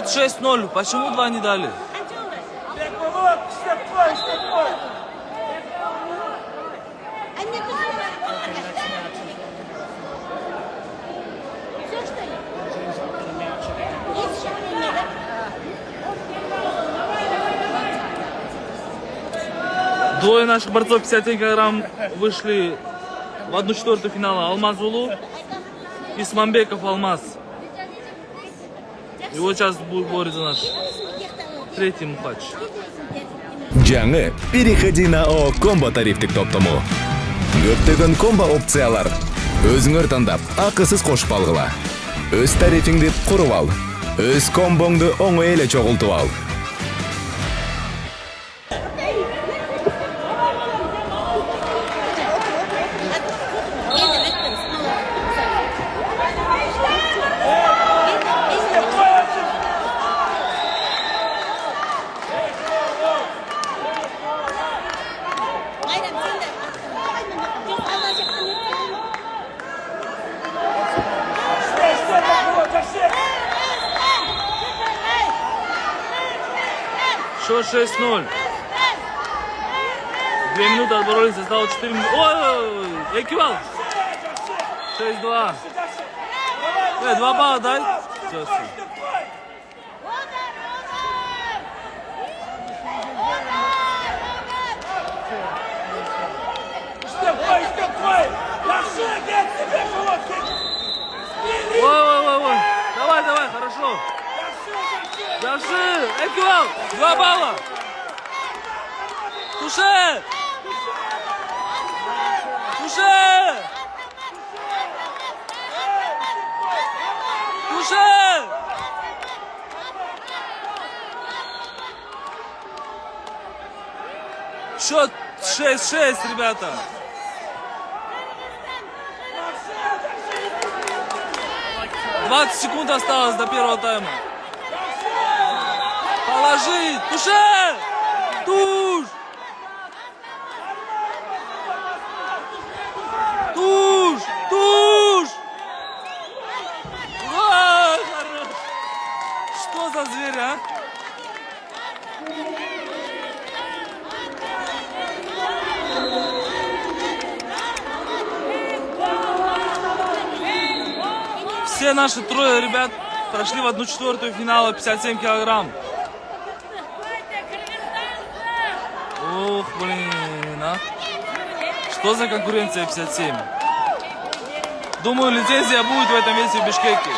Счет 6-0. Почему 2 не дали? Двое наших борцов 57 килограмм вышли в 1/4 финала. Алмаз Улу и Смамбеков Алмаз. И вот сейчас будет бороться наш третий мухач. Жаңы переходи на ООО Комбо тарифтик топтому. Көптөгөн комбо опциялар. Өзүңөр тандап, акысыз кошуп алгыла. Өз тарифиңди куруп ал. Өз комбоңду оңой эле чогултуп ал. Счет 6-0. 2 минуты отборолись, осталось 4 минуты. Ой, эквивал. 6-2. 2 балла дай. Все. Ой. Давай, хорошо. Держи, эквивал. 2 балла. Туше. Счет 6-6, ребята. «20 секунд осталось до первого тайма. Положи! Туше! Туш! Ой, хорош! Что за зверь, а? Все наши трое ребят прошли в 1/4 финала 57 килограмм. Ох, блин, а? Что за конкуренция 57? Думаю, лицензия будет в этом весе в Бишкеке.